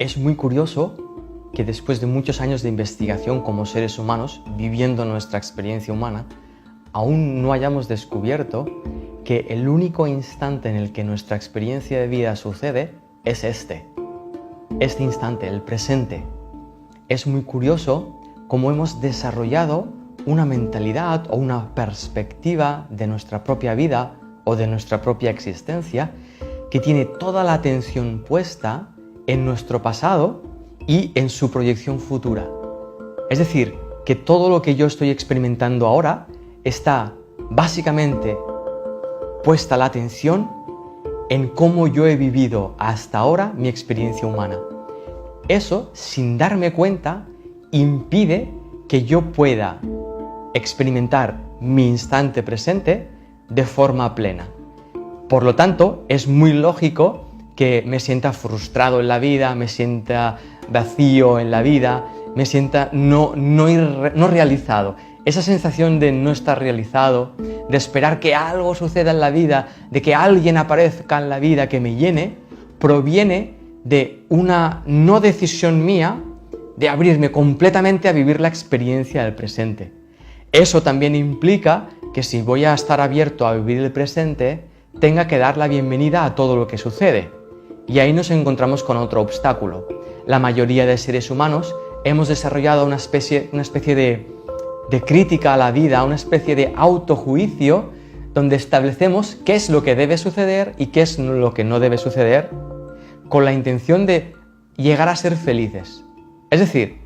Es muy curioso que después de muchos años de investigación como seres humanos, viviendo nuestra experiencia humana, aún no hayamos descubierto que el único instante en el que nuestra experiencia de vida sucede es este instante, el presente. Es muy curioso cómo hemos desarrollado una mentalidad o una perspectiva de nuestra propia vida o de nuestra propia existencia que tiene toda la atención puesta en nuestro pasado y en su proyección futura. Es decir, que todo lo que yo estoy experimentando ahora está básicamente puesta la atención en cómo yo he vivido hasta ahora mi experiencia humana. Eso, sin darme cuenta, impide que yo pueda experimentar mi instante presente de forma plena. Por lo tanto, es muy lógico que me sienta frustrado en la vida, me sienta vacío en la vida, me sienta no realizado. Esa sensación de no estar realizado, de esperar que algo suceda en la vida, de que alguien aparezca en la vida que me llene, proviene de una no decisión mía de abrirme completamente a vivir la experiencia del presente. Eso también implica que si voy a estar abierto a vivir el presente, tenga que dar la bienvenida a todo lo que sucede. Y ahí nos encontramos con otro obstáculo. La mayoría de seres humanos hemos desarrollado una especie de crítica a la vida, una especie de autojuicio donde establecemos qué es lo que debe suceder y qué es lo que no debe suceder con la intención de llegar a ser felices. Es decir,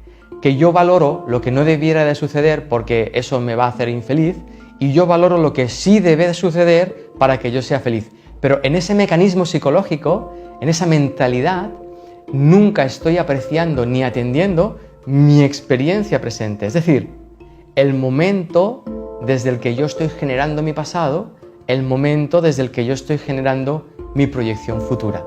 que yo valoro lo que no debiera de suceder porque eso me va a hacer infeliz y yo valoro lo que sí debe de suceder para que yo sea feliz. Pero en ese mecanismo psicológico, en esa mentalidad, nunca estoy apreciando ni atendiendo mi experiencia presente. Es decir, el momento desde el que yo estoy generando mi pasado, el momento desde el que yo estoy generando mi proyección futura.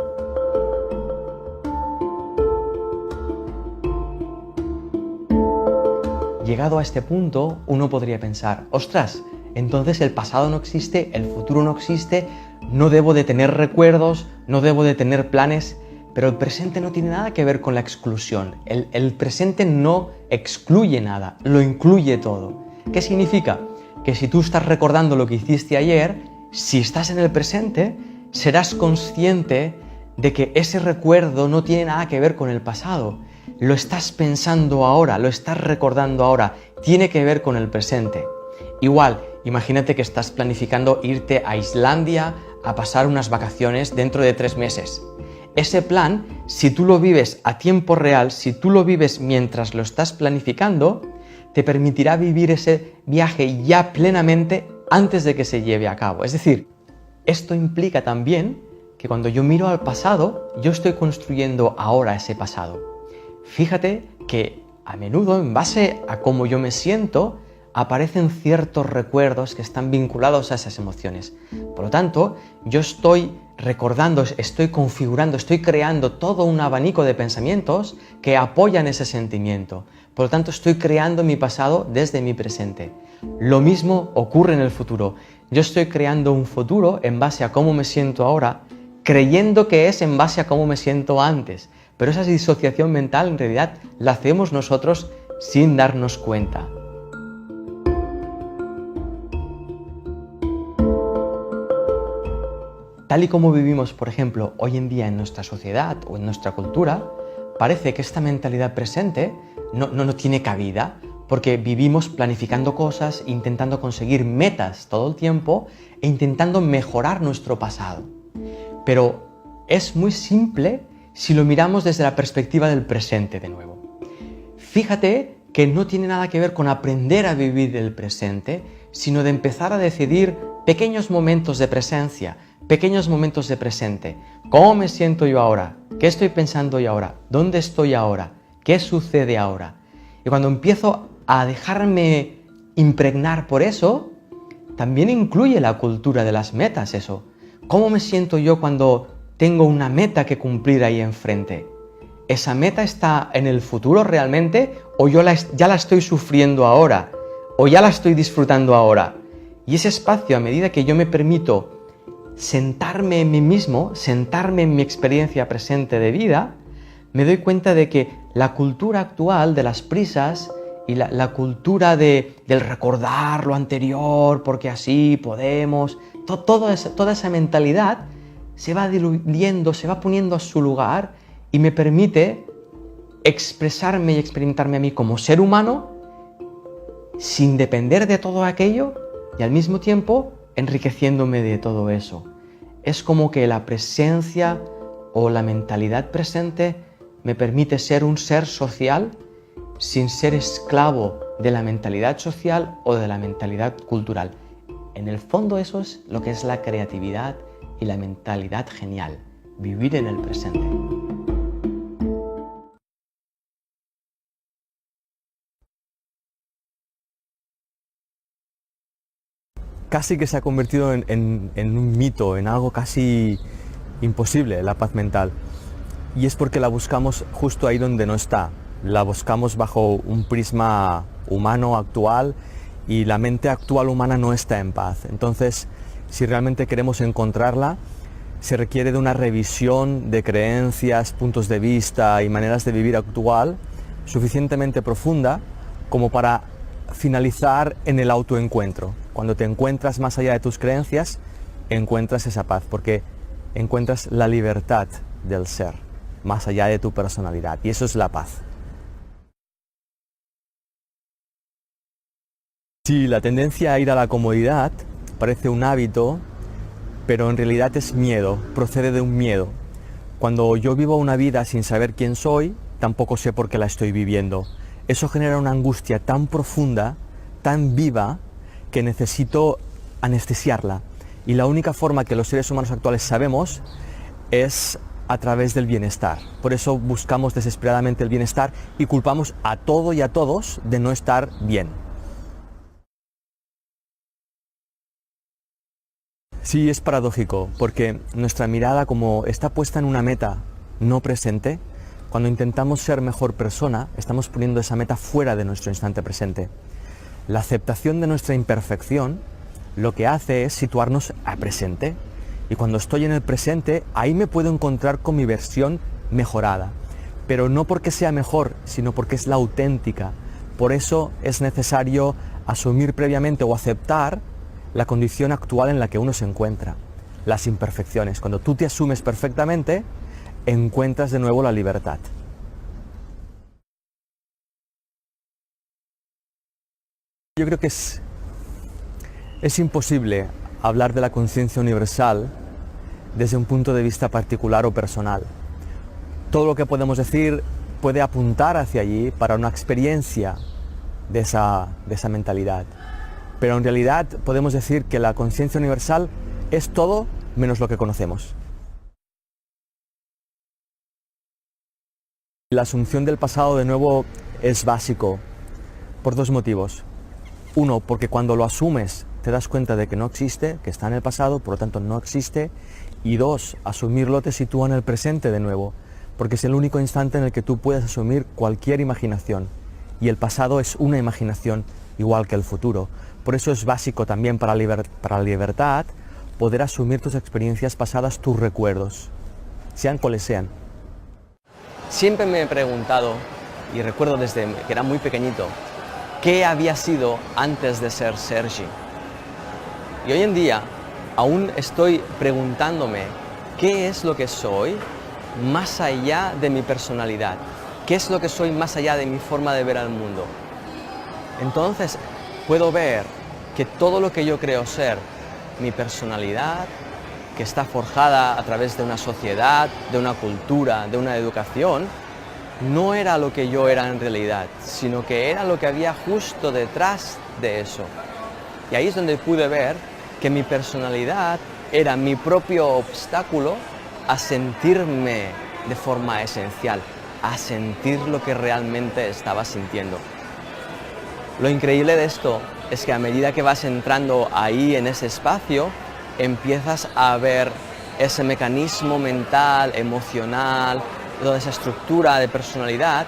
Llegado a este punto, uno podría pensar, ostras, entonces el pasado no existe, el futuro no existe, no debo de tener recuerdos, no debo de tener planes, pero el presente no tiene nada que ver con la exclusión. El presente no excluye nada, lo incluye todo. ¿Qué significa? Que si tú estás recordando lo que hiciste ayer, si estás en el presente, serás consciente de que ese recuerdo no tiene nada que ver con el pasado. Lo estás pensando ahora, lo estás recordando ahora, tiene que ver con el presente. Igual, imagínate que estás planificando irte a Islandia a pasar unas vacaciones dentro de 3 meses. Ese plan, si tú lo vives a tiempo real, si tú lo vives mientras lo estás planificando, te permitirá vivir ese viaje ya plenamente antes de que se lleve a cabo. Es decir, esto implica también que cuando yo miro al pasado, yo estoy construyendo ahora ese pasado. Fíjate que a menudo, en base a cómo yo me siento, aparecen ciertos recuerdos que están vinculados a esas emociones. Por lo tanto, yo estoy recordando, estoy configurando, estoy creando todo un abanico de pensamientos que apoyan ese sentimiento. Por lo tanto, estoy creando mi pasado desde mi presente. Lo mismo ocurre en el futuro. Yo estoy creando un futuro en base a cómo me siento ahora, creyendo que es en base a cómo me siento antes. Pero esa disociación mental en realidad la hacemos nosotros sin darnos cuenta. Tal y como vivimos, por ejemplo, hoy en día en nuestra sociedad o en nuestra cultura, parece que esta mentalidad presente no tiene cabida, porque vivimos planificando cosas, intentando conseguir metas todo el tiempo e intentando mejorar nuestro pasado. Pero es muy simple si lo miramos desde la perspectiva del presente de nuevo. Fíjate que no tiene nada que ver con aprender a vivir el presente, sino de empezar a decidir pequeños momentos de presencia, pequeños momentos de presente. ¿Cómo me siento yo ahora? ¿Qué estoy pensando yo ahora? ¿Dónde estoy ahora? ¿Qué sucede ahora? Y cuando empiezo a dejarme impregnar por eso, también incluye la cultura de las metas eso. ¿Cómo me siento yo cuando tengo una meta que cumplir ahí enfrente? ¿Esa meta está en el futuro realmente o yo ya la estoy sufriendo ahora? ¿O ya la estoy disfrutando ahora? Y ese espacio, a medida que yo me permito sentarme en mí mismo, sentarme en mi experiencia presente de vida, me doy cuenta de que la cultura actual de las prisas y la cultura del recordar lo anterior, porque así podemos, toda esa mentalidad se va diluyendo, se va poniendo a su lugar y me permite expresarme y experimentarme a mí como ser humano sin depender de todo aquello y al mismo tiempo enriqueciéndome de todo eso. Es como que la presencia o la mentalidad presente me permite ser un ser social sin ser esclavo de la mentalidad social o de la mentalidad cultural. En el fondo eso es lo que es la creatividad y la mentalidad genial, vivir en el presente. Casi que se ha convertido en un mito, en algo casi imposible, la paz mental. Y es porque la buscamos justo ahí donde no está. La buscamos bajo un prisma humano actual y la mente actual humana no está en paz. Entonces, si realmente queremos encontrarla, se requiere de una revisión de creencias, puntos de vista y maneras de vivir actual suficientemente profunda como para finalizar en el autoencuentro. Cuando te encuentras más allá de tus creencias, encuentras esa paz, porque encuentras la libertad del ser, más allá de tu personalidad, y eso es la paz. Sí, la tendencia a ir a la comodidad parece un hábito, pero en realidad es miedo, procede de un miedo. Cuando yo vivo una vida sin saber quién soy, tampoco sé por qué la estoy viviendo. Eso genera una angustia tan profunda, tan viva, que necesito anestesiarla. Y la única forma que los seres humanos actuales sabemos es a través del bienestar. Por eso buscamos desesperadamente el bienestar y culpamos a todo y a todos de no estar bien. Sí, es paradójico, porque nuestra mirada, como está puesta en una meta no presente, cuando intentamos ser mejor persona, estamos poniendo esa meta fuera de nuestro instante presente. La aceptación de nuestra imperfección lo que hace es situarnos al presente. Y cuando estoy en el presente, ahí me puedo encontrar con mi versión mejorada. Pero no porque sea mejor, sino porque es la auténtica. Por eso es necesario asumir previamente o aceptar la condición actual en la que uno se encuentra, las imperfecciones. Cuando tú te asumes perfectamente, encuentras de nuevo la libertad. Yo creo que es imposible hablar de la conciencia universal desde un punto de vista particular o personal. Todo lo que podemos decir puede apuntar hacia allí para una experiencia de esa mentalidad. Pero en realidad podemos decir que la conciencia universal es todo menos lo que conocemos. La asunción del pasado de nuevo es básico por dos motivos. Uno, porque cuando lo asumes te das cuenta de que no existe, que está en el pasado, por lo tanto no existe. Y dos, asumirlo te sitúa en el presente de nuevo, porque es el único instante en el que tú puedes asumir cualquier imaginación. Y el pasado es una imaginación igual que el futuro. Por eso es básico también para la libertad poder asumir tus experiencias pasadas, tus recuerdos, sean cuales sean. Siempre me he preguntado, y recuerdo desde que era muy pequeñito, ¿qué había sido antes de ser Sergi? Y hoy en día aún estoy preguntándome qué es lo que soy más allá de mi personalidad, qué es lo que soy más allá de mi forma de ver al mundo. Entonces puedo ver que todo lo que yo creo ser, mi personalidad, que está forjada a través de una sociedad, de una cultura, de una educación, no era lo que yo era en realidad, sino que era lo que había justo detrás de eso. Y ahí es donde pude ver que mi personalidad era mi propio obstáculo a sentirme de forma esencial, a sentir lo que realmente estaba sintiendo. Lo increíble de esto es que a medida que vas entrando ahí en ese espacio, empiezas a ver ese mecanismo mental, emocional, toda esa estructura de personalidad,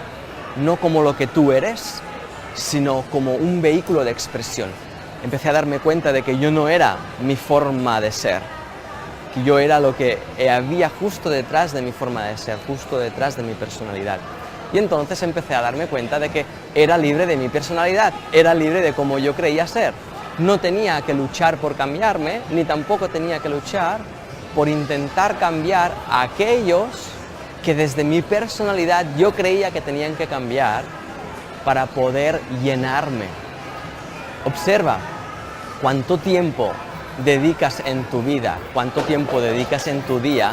no como lo que tú eres, sino como un vehículo de expresión. Empecé a darme cuenta de que yo no era mi forma de ser, que yo era lo que había justo detrás de mi forma de ser, justo detrás de mi personalidad. Y entonces empecé a darme cuenta de que era libre de mi personalidad, era libre de cómo yo creía ser. No tenía que luchar por cambiarme, ni tampoco tenía que luchar por intentar cambiar a aquellos que desde mi personalidad yo creía que tenían que cambiar para poder llenarme. Observa cuánto tiempo dedicas en tu vida, cuánto tiempo dedicas en tu día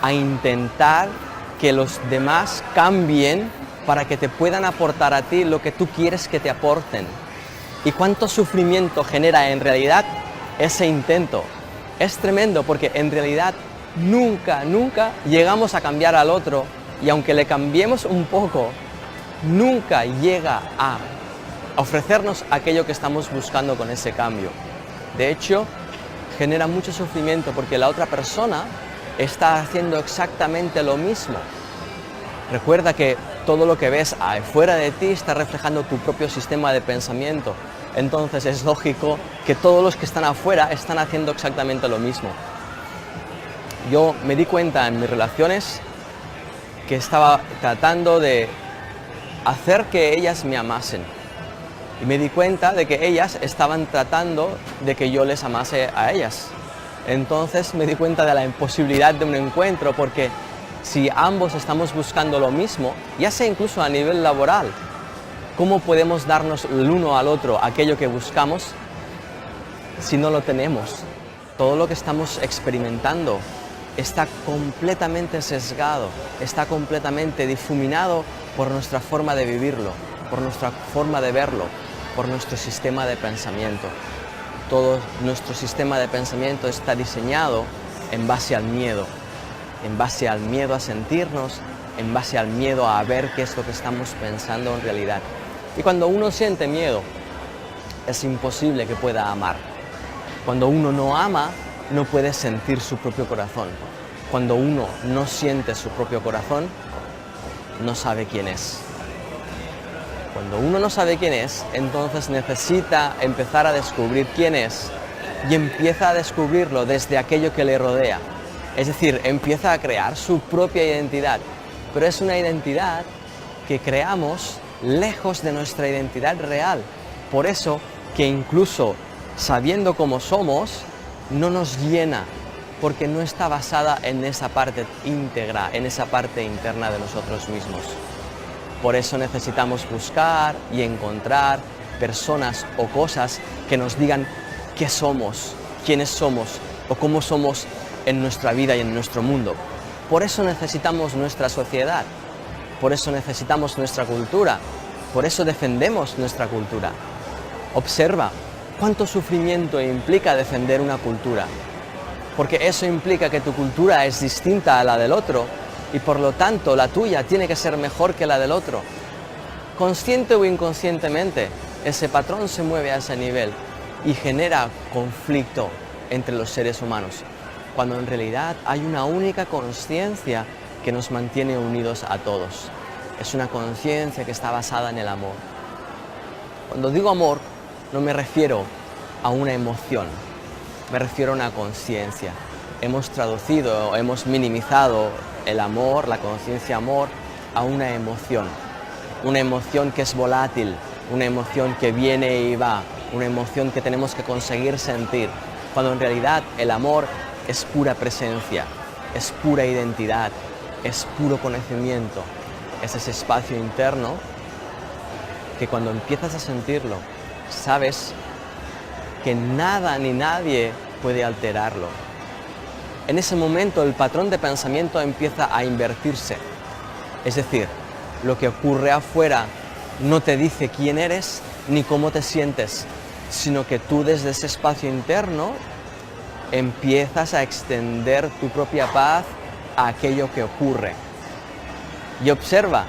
a intentar que los demás cambien para que te puedan aportar a ti lo que tú quieres que te aporten. Y cuánto sufrimiento genera en realidad ese intento. Es tremendo porque en realidad nunca llegamos a cambiar al otro, y aunque le cambiemos un poco, nunca llega a ofrecernos aquello que estamos buscando con ese cambio. De hecho, genera mucho sufrimiento porque la otra persona está haciendo exactamente lo mismo. Recuerda que todo lo que ves afuera de ti está reflejando tu propio sistema de pensamiento. Entonces es lógico que todos los que están afuera están haciendo exactamente lo mismo. Yo me di cuenta en mis relaciones que estaba tratando de hacer que ellas me amasen. Y me di cuenta de que ellas estaban tratando de que yo les amase a ellas. Entonces me di cuenta de la imposibilidad de un encuentro, porque si ambos estamos buscando lo mismo, ya sea incluso a nivel laboral, ¿cómo podemos darnos el uno al otro aquello que buscamos si no lo tenemos? Todo lo que estamos experimentando está completamente sesgado, está completamente difuminado por nuestra forma de vivirlo, por nuestra forma de verlo, por nuestro sistema de pensamiento. Todo nuestro sistema de pensamiento está diseñado en base al miedo a sentirnos, en base al miedo a ver qué es lo que estamos pensando en realidad. Y cuando uno siente miedo, es imposible que pueda amar. Cuando uno no ama, no puede sentir su propio corazón. Cuando uno no siente su propio corazón, no sabe quién es. Cuando uno no sabe quién es, entonces necesita empezar a descubrir quién es, y empieza a descubrirlo desde aquello que le rodea. Es decir, empieza a crear su propia identidad, pero es una identidad que creamos lejos de nuestra identidad real. Por eso que incluso sabiendo cómo somos, no nos llena, porque no está basada en esa parte íntegra, en esa parte interna de nosotros mismos. Por eso necesitamos buscar y encontrar personas o cosas que nos digan qué somos, quiénes somos o cómo somos en nuestra vida y en nuestro mundo. Por eso necesitamos nuestra sociedad, por eso necesitamos nuestra cultura, por eso defendemos nuestra cultura. Observa cuánto sufrimiento implica defender una cultura, porque eso implica que tu cultura es distinta a la del otro y por lo tanto la tuya tiene que ser mejor que la del otro. Consciente o inconscientemente, ese patrón se mueve a ese nivel y genera conflicto entre los seres humanos, cuando en realidad hay una única conciencia que nos mantiene unidos a todos. Es una conciencia que está basada en el amor. Cuando digo amor, no me refiero a una emoción, me refiero a una conciencia. Hemos traducido, hemos minimizado el amor, la conciencia amor, a una emoción que es volátil, una emoción que viene y va, una emoción que tenemos que conseguir sentir, cuando en realidad el amor es pura presencia, es pura identidad, es puro conocimiento, es ese espacio interno que cuando empiezas a sentirlo, sabes que nada ni nadie puede alterarlo. En ese momento el patrón de pensamiento empieza a invertirse. Es decir, lo que ocurre afuera no te dice quién eres ni cómo te sientes, sino que tú desde ese espacio interno empiezas a extender tu propia paz a aquello que ocurre. Y observa,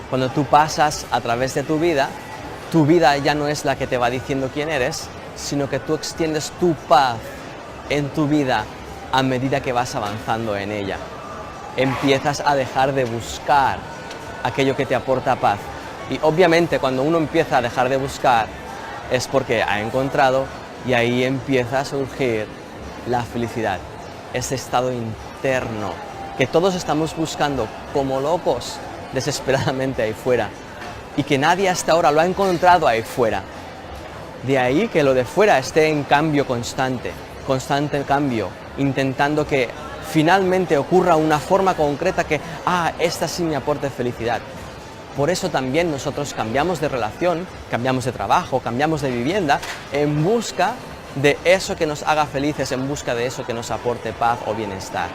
cuando tú pasas a través de tu vida ya no es la que te va diciendo quién eres, sino que tú extiendes tu paz en tu vida a medida que vas avanzando en ella. Empiezas a dejar de buscar aquello que te aporta paz. Y obviamente cuando uno empieza a dejar de buscar es porque ha encontrado, y ahí empieza a surgir la felicidad. ese estado interno que todos estamos buscando como locos desesperadamente ahí fuera y que nadie hasta ahora lo ha encontrado ahí fuera. De ahí que lo de fuera esté en cambio constante cambio, intentando que finalmente ocurra una forma concreta que, esta sí me aporte felicidad. Por eso también nosotros cambiamos de relación, cambiamos de trabajo, cambiamos de vivienda en busca de eso que nos haga felices, en busca de eso que nos aporte paz o bienestar.